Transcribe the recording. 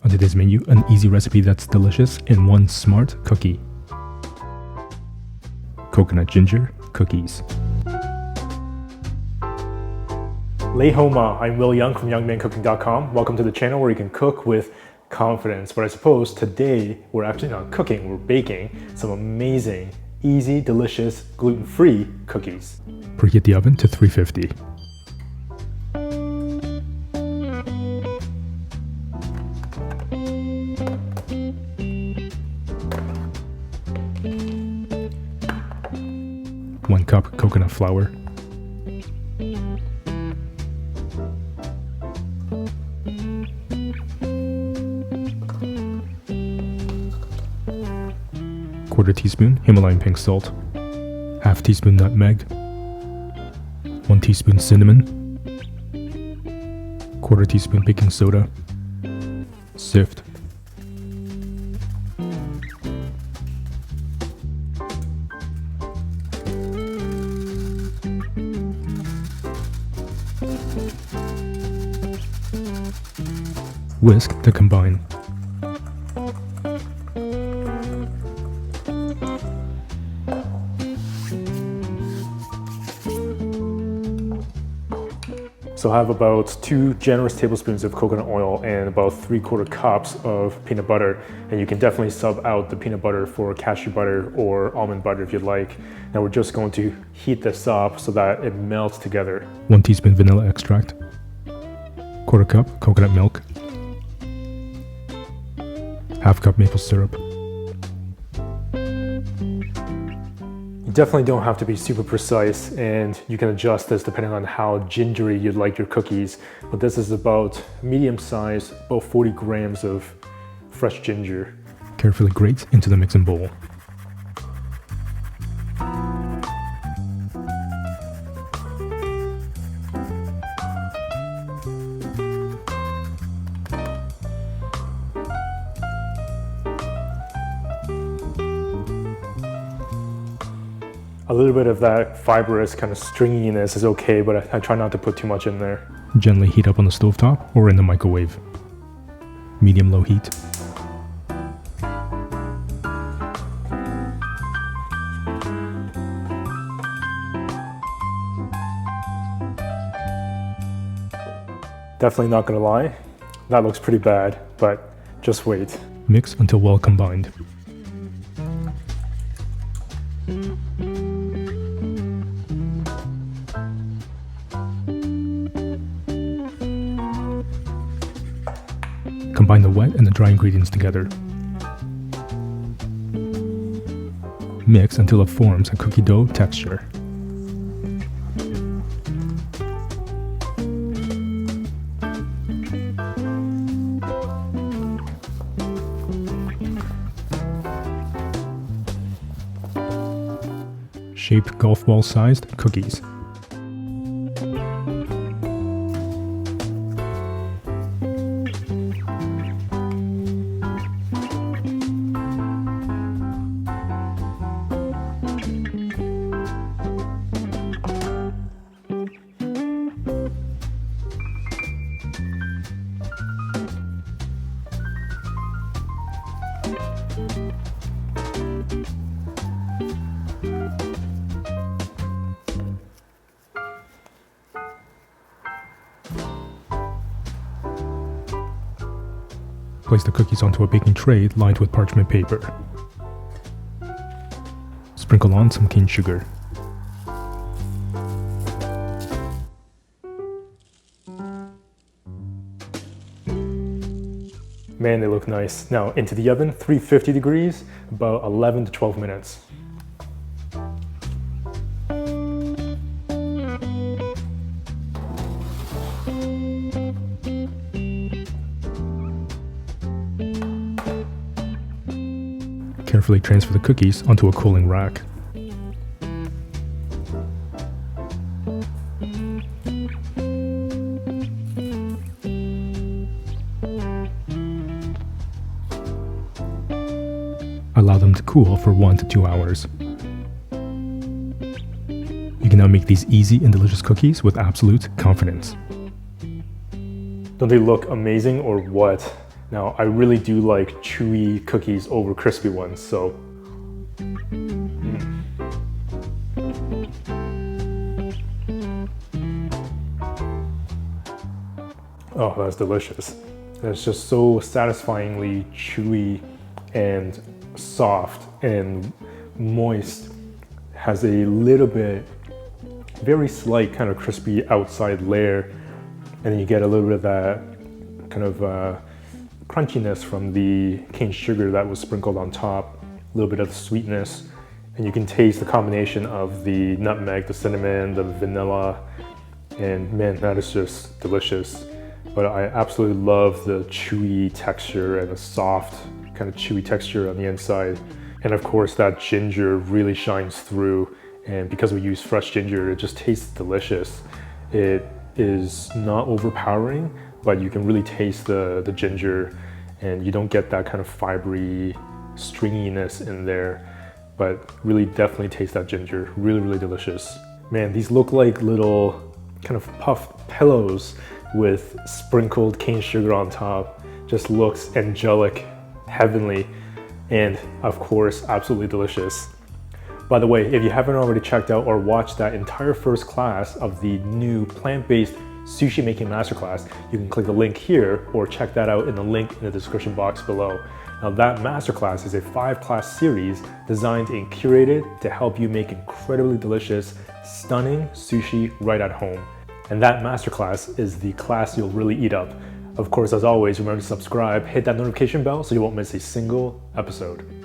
On today's menu, an easy recipe that's delicious in one smart cookie. Coconut ginger cookies. Lei Homa, I'm Yeung from YoungManCooking.com. Welcome to the channel where you can cook with confidence. But I suppose today we're actually not cooking, we're baking some amazing, easy, delicious, gluten-free cookies. Preheat the oven to 350. One cup coconut flour. Quarter teaspoon Himalayan pink salt. Half teaspoon nutmeg. 1 teaspoon cinnamon. Quarter teaspoon baking soda. Sift. Whisk to combine. So I have about 2 generous tablespoons of coconut oil and about 3/4 cups of peanut butter. And you can definitely sub out the peanut butter for cashew butter or almond butter if you'd like. Now we're just going to heat this up so that it melts together. 1 teaspoon vanilla extract. Quarter cup coconut milk. Half cup maple syrup. You definitely don't have to be super precise, and you can adjust this depending on how gingery you'd like your cookies. But this is about medium size, about 40 grams of fresh ginger. Carefully grate into the mixing bowl. A little bit of that fibrous kind of stringiness is okay, but I try not to put too much in there. Gently heat up on the stovetop or in the microwave. Medium-low heat. Definitely not gonna lie, that looks pretty bad, but just wait. Mix until well combined. Combine the wet and the dry ingredients together. Mix until it forms a cookie dough texture. Shape golf ball sized cookies. Place the cookies onto a baking tray lined with parchment paper. Sprinkle on some cane sugar. Man, they look nice. Now into the oven, 350 degrees, about 11 to 12 minutes. Carefully transfer the cookies onto a cooling rack. Allow them to cool for 1 to 2 hours. You can now make these easy and delicious cookies with absolute confidence. Don't they look amazing or what? Now, I really do like chewy cookies over crispy ones, so oh, that's delicious. It's just so satisfyingly chewy and soft and moist. Has a little bit, very slight kind of crispy outside layer, and then you get a little bit of that kind of crunchiness from the cane sugar that was sprinkled on top, a little bit of the sweetness, and you can taste the combination of the nutmeg, the cinnamon, the vanilla, and man, that is just delicious. But I absolutely love the chewy texture and the soft kind of chewy texture on the inside. And of course that ginger really shines through, and because we use fresh ginger, it just tastes delicious. It is not overpowering, but you can really taste the ginger, and you don't get that kind of fibery stringiness in there, but really definitely taste that ginger. Really, really delicious. Man, these look like little kind of puffed pillows with sprinkled cane sugar on top. Just looks angelic, heavenly, and of course, absolutely delicious. By the way, if you haven't already checked out or watched that entire first class of the new plant-based sushi making masterclass, you can click the link here or check that out in the link in the description box below. Now that masterclass is a 5-class series designed and curated to help you make incredibly delicious, stunning sushi right at home. And that masterclass is the class you'll really eat up. Of course, as always, remember to subscribe, hit that notification bell so you won't miss a single episode.